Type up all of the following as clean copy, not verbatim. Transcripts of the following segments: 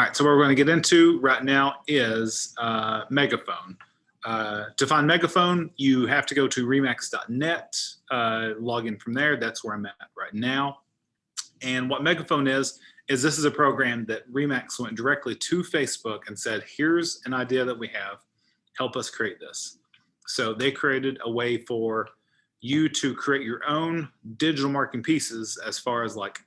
All right, so what we're going to get into right now is Megaphone. To find Megaphone, you have to go to remax.net, log in from there. That's where I'm at right now. And what Megaphone is this is a program that Remax went directly to Facebook and said, here's an idea that we have, help us create this. So they created a way for you to create your own digital marketing pieces as far as like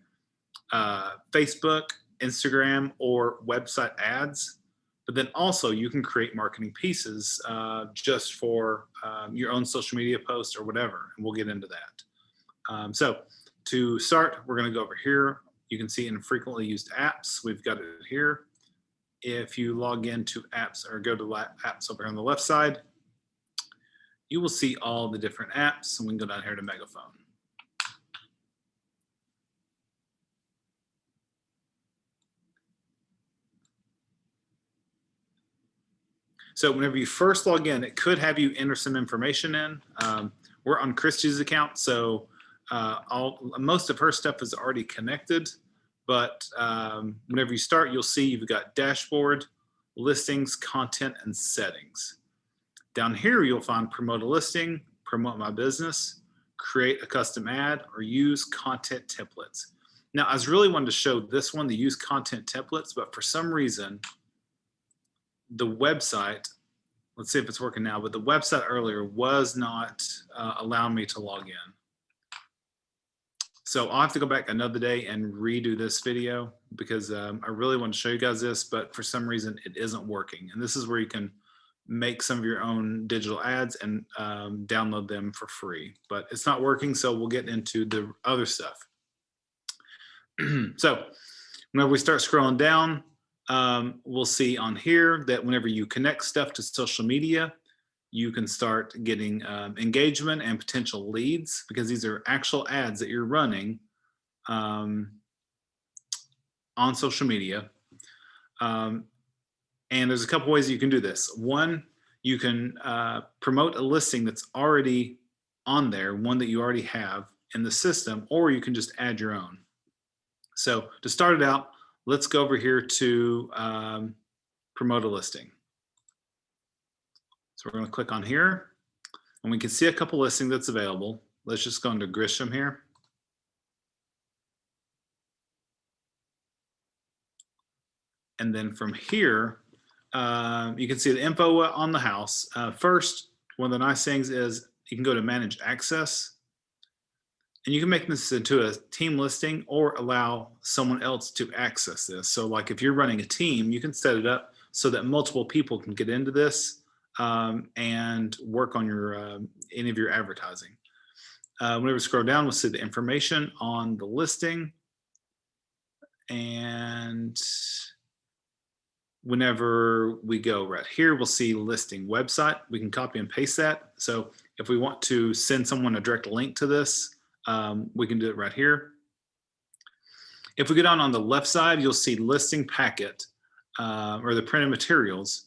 Facebook, Instagram, or website ads. But then also you can create marketing pieces just for your own social media posts or whatever, and we'll get into that. So to start, we're going to go over here. You can see in frequently used apps, we've got it here. If you log into apps or go to apps over on the left side, you will see all the different apps, and we can go down here to Megaphone. So whenever you first log in, it could have you enter some information in. We're on Christy's account, so most of her stuff is already connected, but whenever you start, you'll see you've got dashboard, listings, content, and settings. Down here, you'll find promote a listing, promote my business, create a custom ad, or use content templates. Now, I was really wanting to show this one, the use content templates, but for some reason, the website, let's see if it's working now, but the website earlier was not allowing me to log in. So I'll have to go back another day and redo this video because I really want to show you guys this, but for some reason it isn't working. And this is where you can make some of your own digital ads and download them for free, but it's not working. So we'll get into the other stuff. So whenever we start scrolling down, we'll see on here that whenever you connect stuff to social media, you can start getting engagement and potential leads because these are actual ads that you're running on social media. And there's a couple ways you can do this. One, you can promote a listing that's already on there, one that you already have in the system, or you can just add your own. So to start it out, let's go over here to promote a listing. So we're going to click on here, and we can see a couple listings that's available. Let's just go into Grisham here. And then from here, you can see the info on the house. First, one of the nice things is you can go to Manage Access, and you can make this into a team listing or allow someone else to access this. So like if you're running a team, you can set it up so that multiple people can get into this and work on your any of your advertising. Whenever we scroll down, we'll see the information on the listing. And whenever we go right here, we'll see listing website. We can copy and paste that. So if we want to send someone a direct link to this, we can do it right here. If we go down on the left side, you'll see listing packet or the printed materials.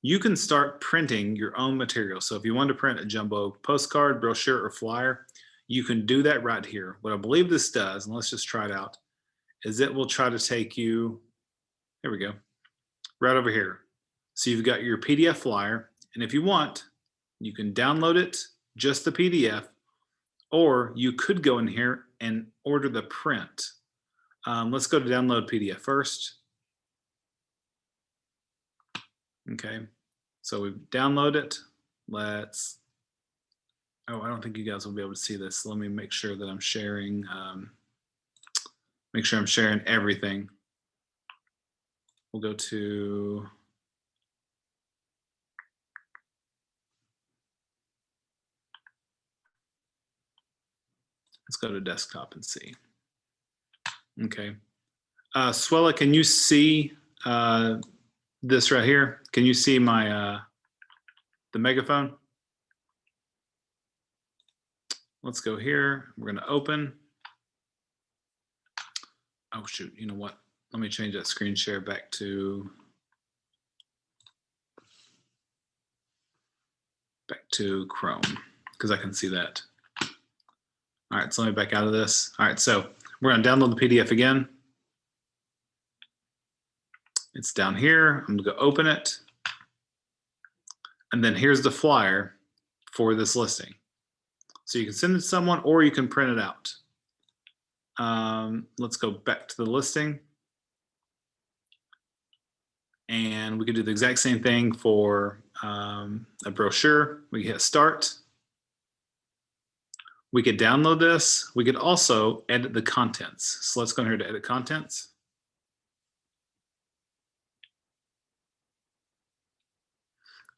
You can start printing your own material. So if you want to print a jumbo postcard, brochure, or flyer, you can do that right here. What I believe this does, and let's just try it out, is it will try to take you, here we go, right over here. So you've got your PDF flyer, and if you want, you can download it, just the PDF, or you could go in here and order the print. Let's go to download PDF first. Okay, so we've downloaded it. Let's, oh, I don't think you guys will be able to see this. Let me make sure that I'm sharing, make sure I'm sharing everything. We'll go to, let's go to desktop and see. Okay. Swella, can you see this right here? Can you see my the Megaphone? Let's go here. We're going to open. Oh shoot! You know what? Let me change that screen share back to Chrome because I can see that. All right, so let me back out of this. All right, so we're going to download the PDF again. It's down here. I'm gonna go open it. And then here's the flyer for this listing. So you can send it to someone or you can print it out. Let's go back to the listing. And we could do the exact same thing for a brochure. We hit start. We could download this. We could also edit the contents. So let's go in here to edit contents.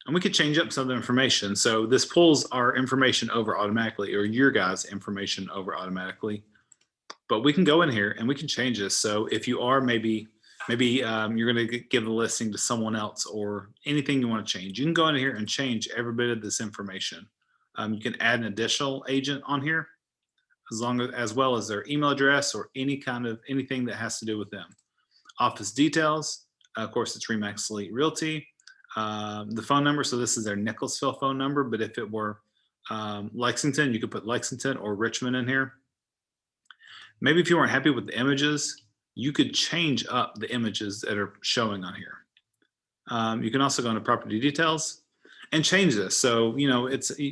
And we could change up some of the information. So this pulls our information over automatically, or your guys' information over automatically. But we can go in here and we can change this. So if you are maybe you're going to give the listing to someone else or anything you want to change, you can go in here and change every bit of this information. You can add an additional agent on here, as well as their email address or anything that has to do with them. Office details, of course, it's Remax Elite Realty. The phone number, so this is their Nicholasville phone number, but if it were Lexington, you could put Lexington or Richmond in here. Maybe if you weren't happy with the images, you could change up the images that are showing on here. You can also go into property details and change this. So, you know,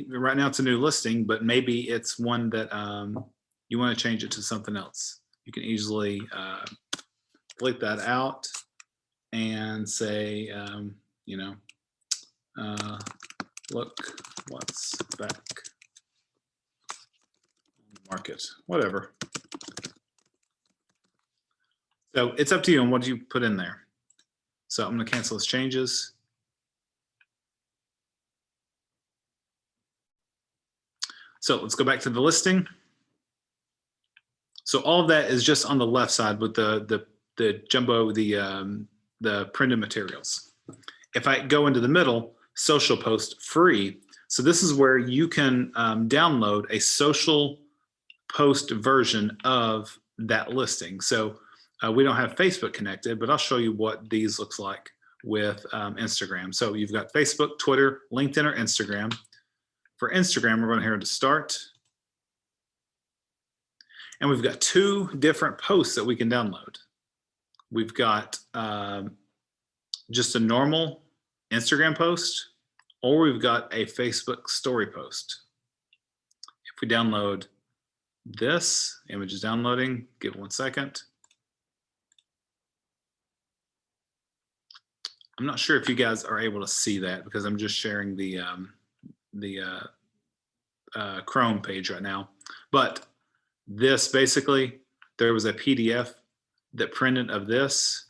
right now it's a new listing, but maybe it's one that you want to change it to something else. You can easily click that out and say, you know, look what's back on the market, whatever. So it's up to you on what you put in there. So I'm going to cancel those changes. So let's go back to the listing. So all of that is just on the left side with the jumbo, the printed materials. If I go into the middle, social post free. So this is where you can download a social post version of that listing. So we don't have Facebook connected, but I'll show you what these looks like with Instagram. So you've got Facebook, Twitter, LinkedIn, or Instagram. For Instagram, we're going here to start. And we've got two different posts that we can download. We've got just a normal Instagram post, or we've got a Facebook story post. If we download this, image is downloading, give it 1 second. I'm not sure if you guys are able to see that because I'm just sharing the Chrome page right now. But this basically, there was a PDF that printed of this,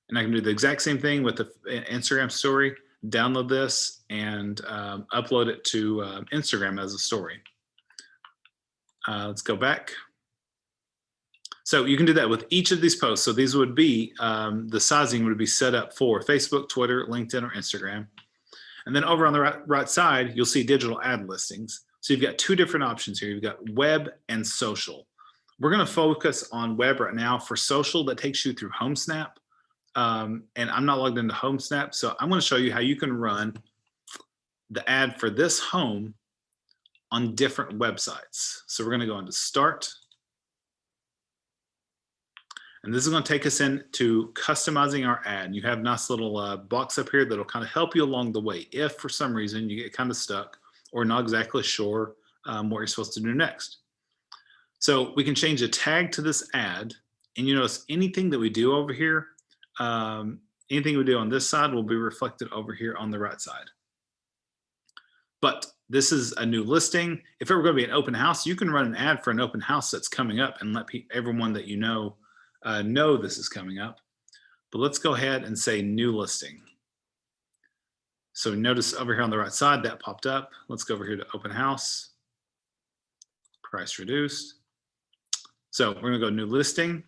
and I can do the exact same thing with the Instagram story, download this and upload it to Instagram as a story. Let's go back. So you can do that with each of these posts. So these would be, the sizing would be set up for Facebook, Twitter, LinkedIn, or Instagram. And then over on the right side, you'll see digital ad listings. So you've got two different options here. You've got web and social. We're going to focus on web right now. For social, that takes you through HomeSnap. And I'm not logged into HomeSnap, so I'm going to show you how you can run the ad for this home on different websites. So we're going to go into Start. And this is going to take us into customizing our ad. You have a nice little box up here that'll kind of help you along the way if for some reason you get kind of stuck or not exactly sure what you're supposed to do next. So we can change the tag to this ad, and you notice anything that we do over here, anything we do on this side will be reflected over here on the right side. But this is a new listing. If it were going to be an open house, you can run an ad for an open house that's coming up and let everyone that you know this is coming up. But let's go ahead and say new listing. So notice over here on the right side that popped up. Let's go over here to open house, price reduced. So we're gonna go new listing.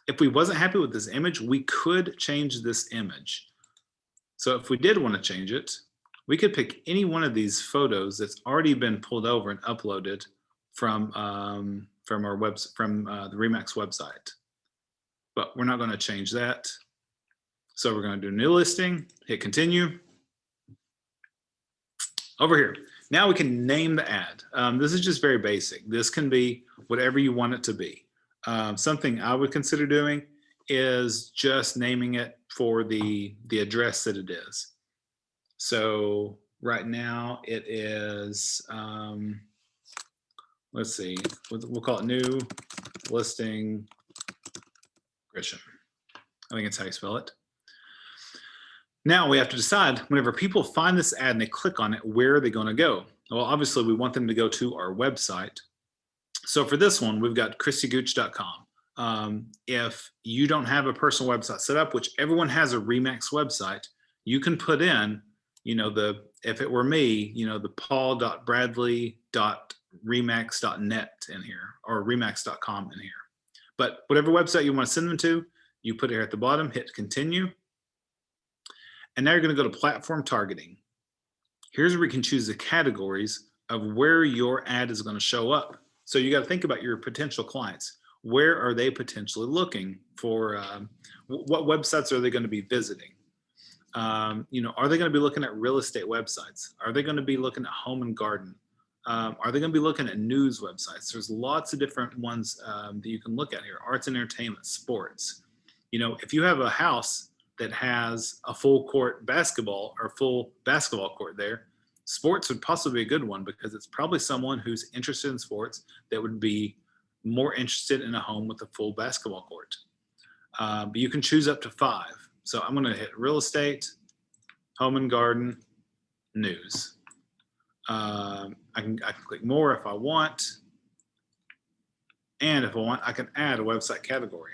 If we wasn't happy with this image, we could change this image. So if we did want to change it, we could pick any one of these photos that's already been pulled over and uploaded from the Remax website. But we're not going to change that. So we're going to do new listing, hit continue. Over here, now we can name the ad. This is just very basic. This can be whatever you want it to be. Something I would consider doing is just naming it for the address that it is. So right now it is, let's see, we'll call it new listing Grisham. I think it's how you spell it. Now we have to decide, whenever people find this ad and they click on it, where are they going to go? Well, obviously we want them to go to our website. So for this one, we've got christygooch.com. If you don't have a personal website set up, which everyone has a Remax website, you can put in, if it were me, the paul.bradley.remax.net in here, or remax.com in here. But whatever website you want to send them to, you put it here at the bottom, hit continue. And now you're going to go to platform targeting. Here's where you can choose the categories of where your ad is going to show up. So you got to think about your potential clients. Where are they potentially looking for? What websites are they going to be visiting? Are they going to be looking at real estate websites? Are they going to be looking at home and garden? Are they going to be looking at news websites? There's lots of different ones that you can look at here. Arts and entertainment, sports. If you have a house that has a full court basketball or full basketball court there, sports would possibly be a good one, because it's probably someone who's interested in sports that would be more interested in a home with a full basketball court. But you can choose up to 5. So I'm going to hit real estate, home and garden, news. I can click more if I want. And if I want, I can add a website category.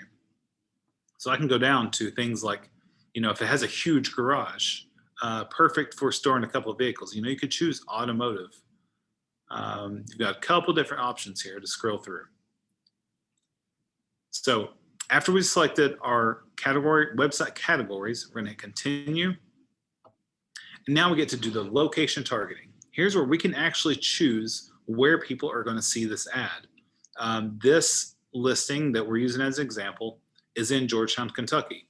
So I can go down to things like, if it has a huge garage, perfect for storing a couple of vehicles. You could choose automotive. You've got a couple different options here to scroll through. So after we've selected our website categories, we're going to hit continue. And now we get to do the location targeting. Here's where we can actually choose where people are going to see this ad. This listing that we're using as an example is in Georgetown, Kentucky.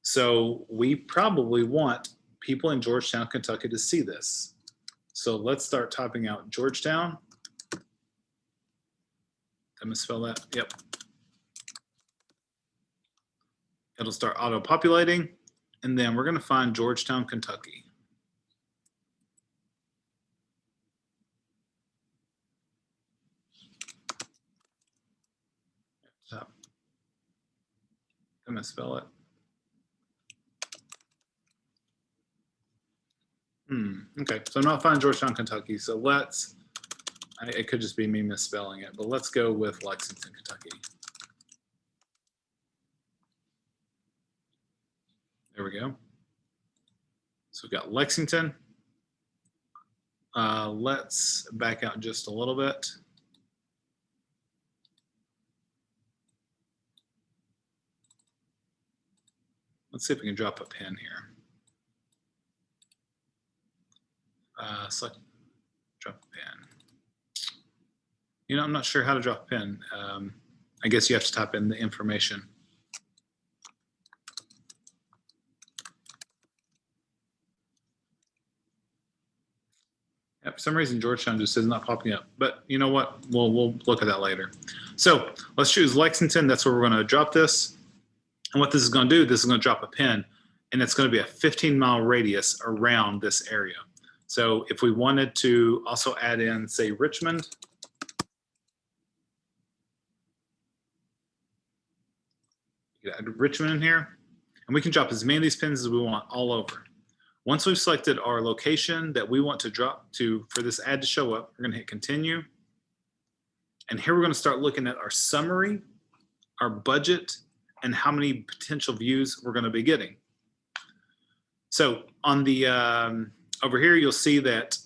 So we probably want people in Georgetown, Kentucky to see this. So let's start typing out Georgetown. Did I misspell that? Yep. It'll start auto-populating, and then we're going to find Georgetown, Kentucky. Did I misspell it? Okay, so I'm not finding Georgetown, Kentucky. So it could just be me misspelling it, but let's go with Lexington, Kentucky. There we go. So we've got Lexington. Let's back out just a little bit. Let's see if we can drop a pin here. Select drop a pin. I'm not sure how to drop a pin. I guess you have to type in the information. Yeah, for some reason, Georgetown just is not popping up. But you know what? We'll look at that later. So let's choose Lexington. That's where we're going to drop this. And what this is going to do, this is going to drop a pin, and it's going to be a 15-mile radius around this area. So if we wanted to also add in, say, Richmond, you can add Richmond in here, and we can drop as many of these pins as we want all over. Once we've selected our location that we want to drop to for this ad to show up, we're going to hit continue. And here we're going to start looking at our summary, our budget, and how many potential views we're going to be getting. So on the over here, you'll see that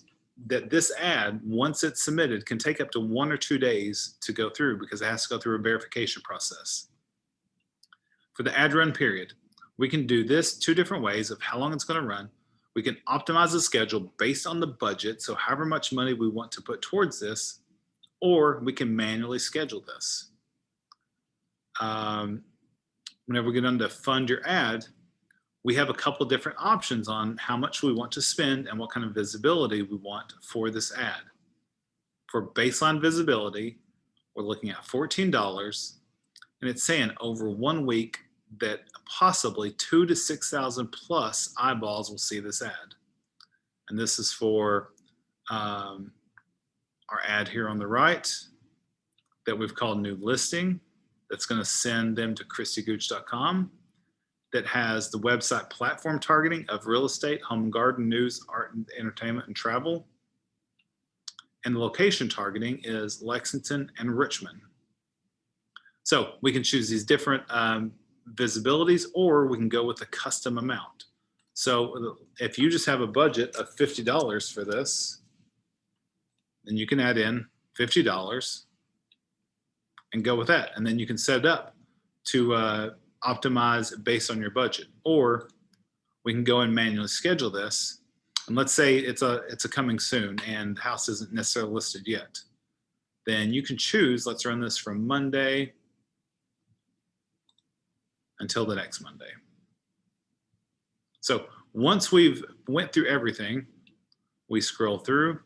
this ad, once it's submitted, can take up to 1 or 2 days to go through, because it has to go through a verification process. For the ad run period, we can do this 2 different ways of how long it's going to run. We can optimize the schedule based on the budget, so however much money we want to put towards this, or we can manually schedule this. Whenever we get on to fund your ad, we have a couple different options on how much we want to spend and what kind of visibility we want for this ad. For baseline visibility, we're looking at $14, and it's saying over 1 week, that possibly 2,000 to 6,000 plus eyeballs will see this ad. And this is for our ad here on the right that we've called new listing. That's going to send them to christygooch.com. That has the website platform targeting of real estate, home and garden, news, art and entertainment, and travel. And the location targeting is Lexington and Richmond. So we can choose these different visibilities, or we can go with a custom amount. So if you just have a budget of $50 for this, then you can add in $50 and go with that. And then you can set it up to optimize based on your budget. Or we can go and manually schedule this. And let's say it's a coming soon and the house isn't necessarily listed yet. Then you can choose, let's run this from Monday until the next Monday. So once we've went through everything, we scroll through.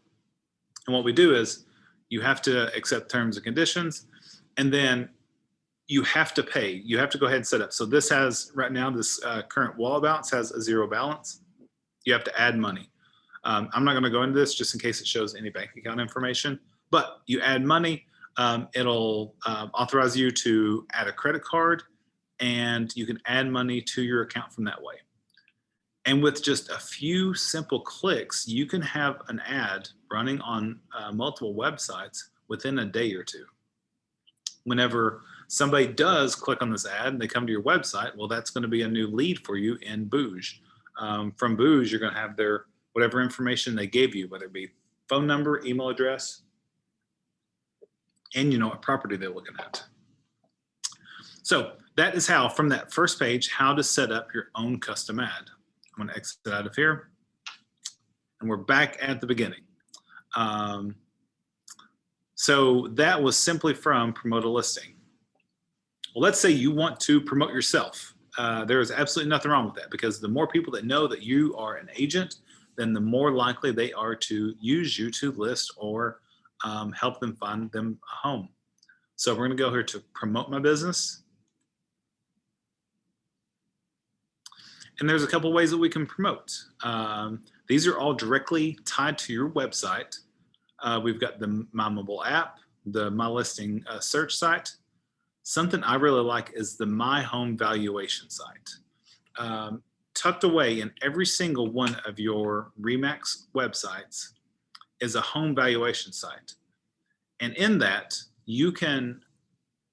And what we do is you have to accept terms and conditions, and then you have to pay. You have to go ahead and set up. So this has, right now, this current wall balance has a zero balance. You have to add money. I'm not going to go into this just in case it shows any bank account information, but you add money. It'll authorize you to add a credit card, and you can add money to your account from that way. And with just a few simple clicks, you can have an ad running on multiple websites within a day or two. Whenever somebody does click on this ad and they come to your website, well, that's going to be a new lead for you in Booge. From Booge, you're going to have their whatever information they gave you, whether it be phone number, email address, and you know what property they're looking at. So that is how, from that first page, how to set up your own custom ad. I'm going to exit out of here, and we're back at the beginning. So that was simply from promote a listing. Well, let's say you want to promote yourself. There is absolutely nothing wrong with that, because the more people that know that you are an agent, then the more likely they are to use you to list or help them find them a home. So we're going to go here to promote my business. And there's a couple ways that we can promote. These are all directly tied to your website. We've got the My Mobile app, the My Listing search site. Something I really like is the My Home Valuation site. Tucked away in every single one of your RE/MAX websites is a home valuation site. And in that, you can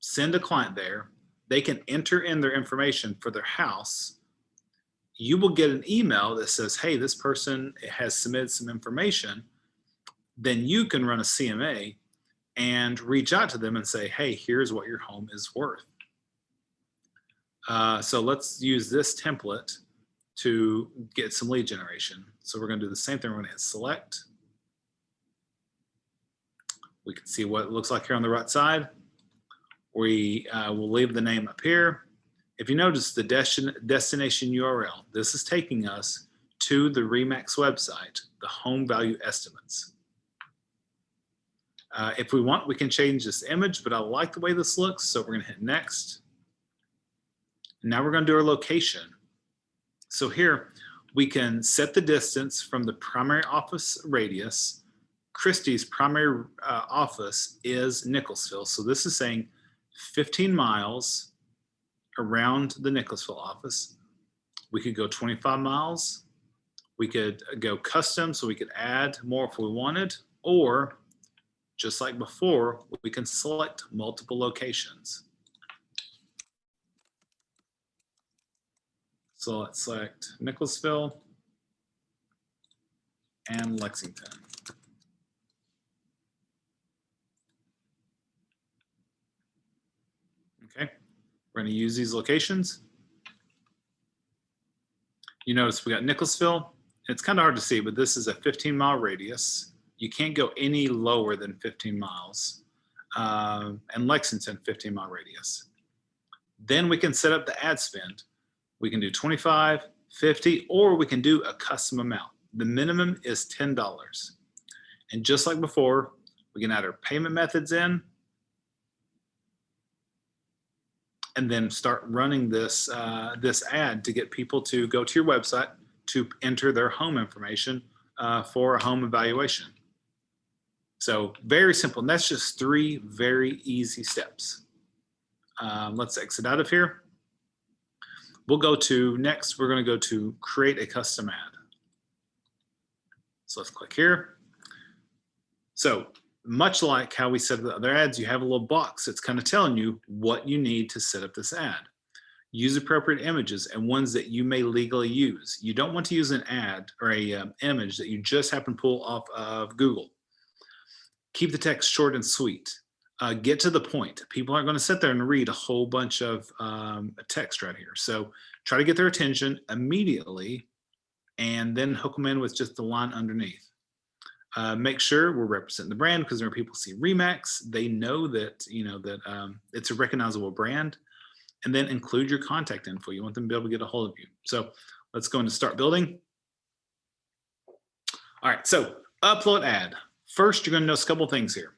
send a client there. They can enter in their information for their house. You will get an email that says, hey, this person has submitted some information. Then you can run a CMA and reach out to them and say, hey, here's what your home is worth. So let's use this template to get some lead generation. So we're going to do the same thing. We're going to hit select. We can see what it looks like here on the right side. We will leave the name up here. If you notice the destination URL, this is taking us to the RE/MAX website, the home value estimates. If we want, we can change this image, but I like the way this looks, so we're going to hit next. Now we're going to do our location. So here we can set the distance from the primary office radius. Christie's primary office is Nicholasville, so this is saying 15 miles around the Nicholasville office. We could go 25 miles. We could go custom, so we could add more if we wanted, or just like before, we can select multiple locations. So let's select Nicholasville and Lexington. Okay, we're going to use these locations. You notice we got Nicholasville. It's kind of hard to see, but this is a 15-mile radius. You can't go any lower than 15 miles. And Lexington, 15-mile radius. Then we can set up the ad spend. We can do 25, 50, or we can do a custom amount. The minimum is $10. And just like before, we can add our payment methods in. and then start running this this ad to get people to go to your website to enter their home information for a home evaluation. So very simple. And that's just 3 very easy steps. Let's exit out of here. We'll go to next, we're going to go to create a custom ad. So let's click here. So much like how we set up the other ads, you have a little box that's kind of telling you what you need to set up this ad. Use appropriate images and ones that you may legally use. You don't want to use an ad or a image that you just happen to pull off of Google. Keep the text short and sweet. Get to the point. People aren't going to sit there and read a whole bunch of text right here. So try to get their attention immediately and then hook them in with just the line underneath. Make sure we're representing the brand, because when people see RE/MAX, they know that it's a recognizable brand. And then include your contact info. You want them to be able to get a hold of you. So let's go into start building. All right, so upload ad. First, you're going to notice a couple things here.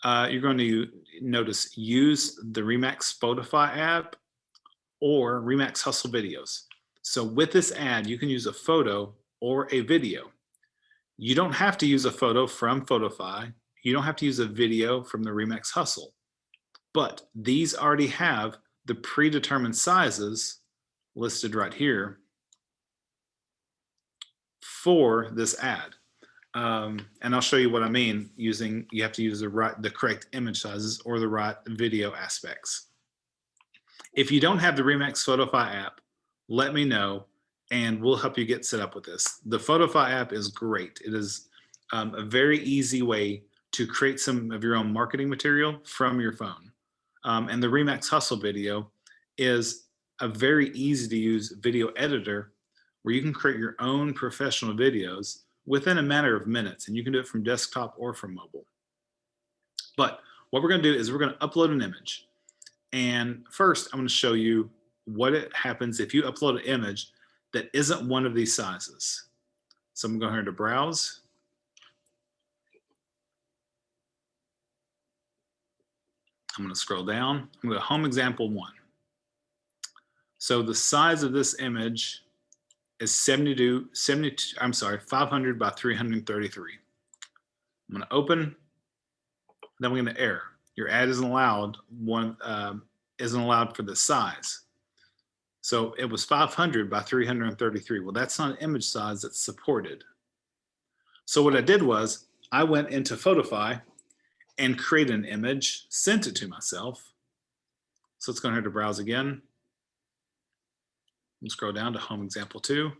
You're going to notice use the RE/MAX Spotify app or RE/MAX Hustle videos. So with this ad, you can use a photo or a video. You don't have to use a photo from Spotify. You don't have to use a video from the RE/MAX Hustle. But these already have the predetermined sizes listed right here for this ad. And I'll show you what I mean using, you have to use the correct image sizes or the right video aspects. If you don't have the RE/MAX Spotify app, let me know and we'll help you get set up with this. The Spotify app is great. It is a very easy way to create some of your own marketing material from your phone. And the RE/MAX Hustle video is a very easy to use video editor where you can create your own professional videos within a matter of minutes, and you can do it from desktop or from mobile. But what we're going to do is we're going to upload an image. And first, I'm going to show you what it happens if you upload an image that isn't one of these sizes. So I'm going to go here to browse. I'm going to scroll down. I'm going to go home example 1. So the size of this image is 500 by 333. I'm going to open. Then we're going to error. Your ad isn't allowed. Isn't allowed for this size. So it was 500 by 333. Well, that's not an image size that's supported. So what I did was I went into Spotify and created an image, sent it to myself. So let's go ahead to browse again. And scroll down to home example 2.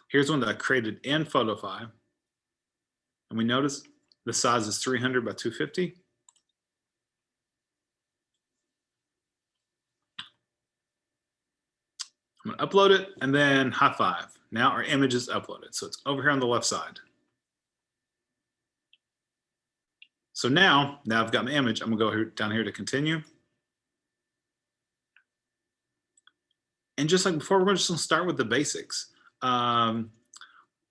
Here's one that I created in Spotify. And we notice the size is 300 by 250. I'm going to upload it and then high five. Now our image is uploaded. So it's over here on the left side. So now I've got my image. I'm going to go down here to continue. And just like before, we're just going to start with the basics. What are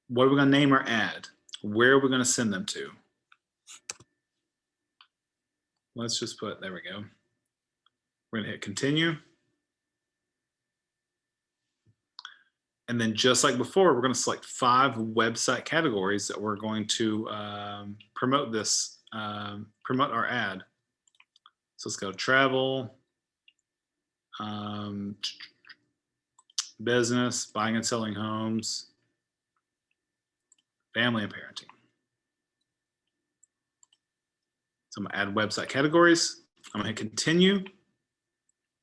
we going to name our ad? Where are we going to send them to? Let's just put, there we go. We're going to hit continue. And then just like before, we're going to select 5 website categories that we're going to promote our ad. So let's go travel, business, buying and selling homes, family and parenting. So I'm gonna add website categories. I'm gonna hit continue.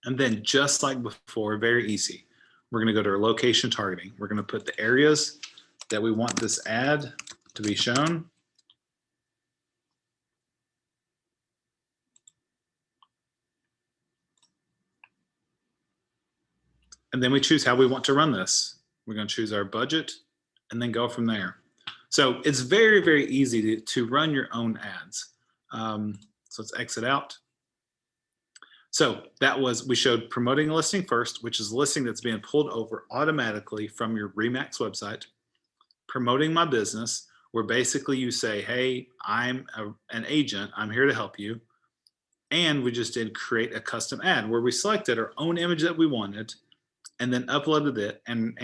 And then just like before, very easy. We're gonna go to our location targeting. We're gonna put the areas that we want this ad to be shown. And then we choose how we want to run this. We're going to choose our budget and then go from there. So it's very, very easy to run your own ads. So let's exit out. So we showed promoting a listing first, which is a listing that's being pulled over automatically from your RE/MAX website. Promoting my business, where basically you say, hey, I'm an agent. I'm here to help you. And we just did create a custom ad where we selected our own image that we wanted and then uploaded it and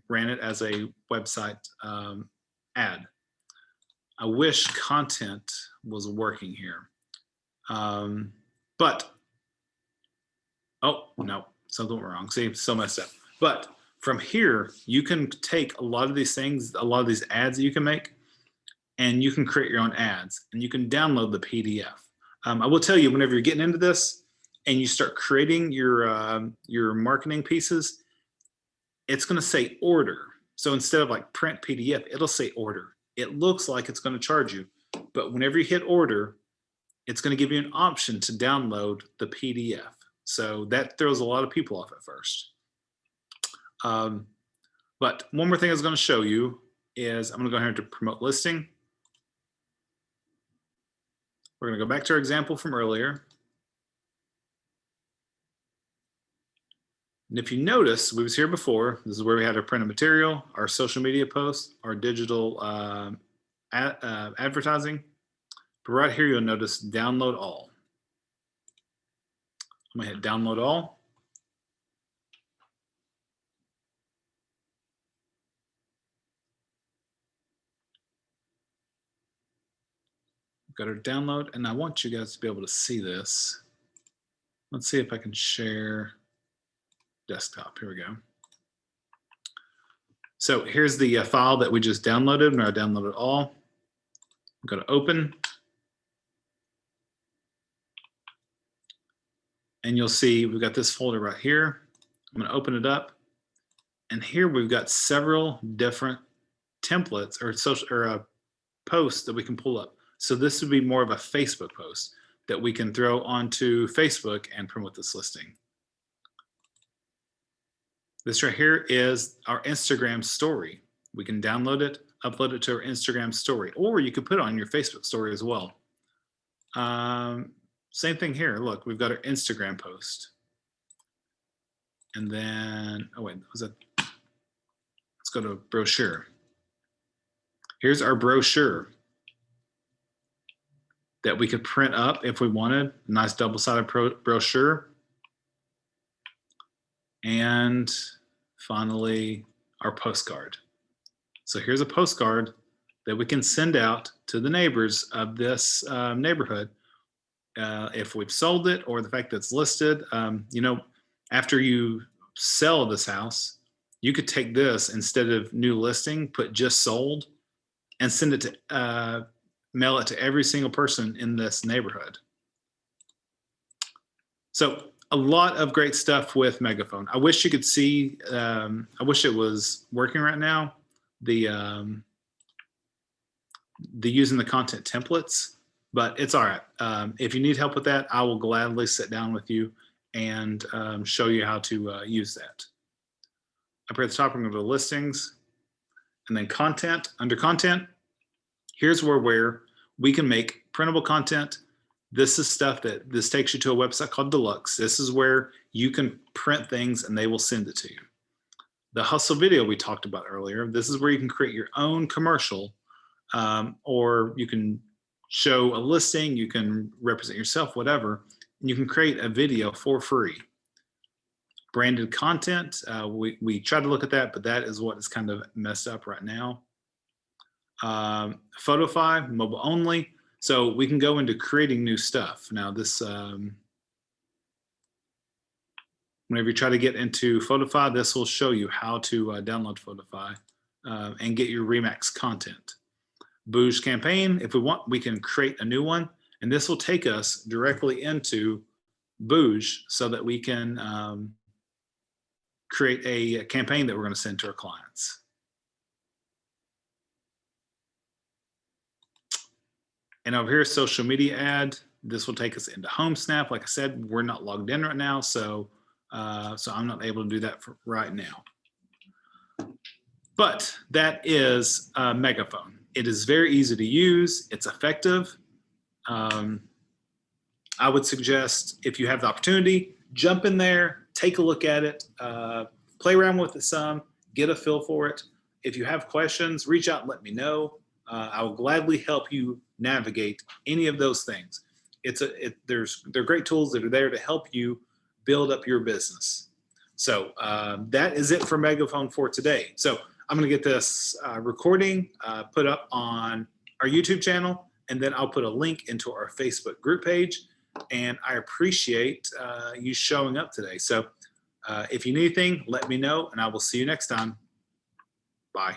ran it as a website ad. I wish content was working here. But, oh, no, something went wrong. See, so messed up. But from here, you can take a lot of these things, a lot of these ads that you can make, and you can create your own ads, and you can download the PDF. I will tell you, whenever you're getting into this and you start creating your marketing pieces, it's going to say order. So instead of like print PDF, it'll say order. It looks like it's going to charge you, but whenever you hit order, it's going to give you an option to download the PDF. So that throws a lot of people off at first. But one more thing I was going to show you is I'm going to go ahead to promote listing. We're going to go back to our example from earlier. And if you notice, we was here before. This is where we had our printed material, our social media posts, our digital advertising. But right here, you'll notice download all. I'm going to hit download all. Got to download, and I want you guys to be able to see this. Let's see if I can share desktop. Here we go. So here's the file that we just downloaded, and I downloaded all. Go to open, and you'll see we've got this folder right here. I'm going to open it up, and here we've got several different templates or posts that we can pull up. So this would be more of a Facebook post that we can throw onto Facebook and promote this listing. This right here is our Instagram story. We can download it, upload it to our Instagram story, or you could put it on your Facebook story as well. Same thing here. Look, we've got our Instagram post. And then, oh wait, was that? Let's go to brochure. Here's our brochure that we could print up if we wanted. Nice double-sided brochure. And finally, our postcard. So here's a postcard that we can send out to the neighbors of this neighborhood. If we've sold it or the fact that it's listed, you know, after you sell this house, you could take this instead of new listing, put just sold, and send it to mail it to every single person in this neighborhood. So a lot of great stuff with Megaphone. I wish you could see, I wish it was working right now, the using the content templates, but it's all right. If you need help with that, I will gladly sit down with you and show you how to use that. Up here at the top, I'm going to go to listings and then content. Under content, here's where we can make printable content. This is stuff that this takes you to a website called Deluxe. This is where you can print things and they will send it to you. The hustle video we talked about earlier, this is where you can create your own commercial, or you can show a listing, you can represent yourself, whatever, and you can create a video for free. Branded content, we try to look at that, but that is what is kind of messed up right now. Photofy, mobile only. So we can go into creating new stuff. Now this, whenever you try to get into Photofy, this will show you how to download Photofy and get your Remax content. Booge campaign, if we want, we can create a new one, and this will take us directly into Booge so that we can create a campaign that we're going to send to our clients. And over here, social media ad. This will take us into HomeSnap. Like I said, we're not logged in right now, so I'm not able to do that for right now. But that is Megaphone. It is very easy to use. It's effective. I would suggest if you have the opportunity, jump in there, take a look at it, play around with it some, get a feel for it. If you have questions, reach out and let me know. I will gladly help you navigate any of those things. they're great tools that are there to help you build up your business. So that is it for Megaphone for today. So I'm going to get this recording put up on our YouTube channel, and then I'll put a link into our Facebook group page. And I appreciate you showing up today. So if you need anything, let me know, and I will see you next time. Bye.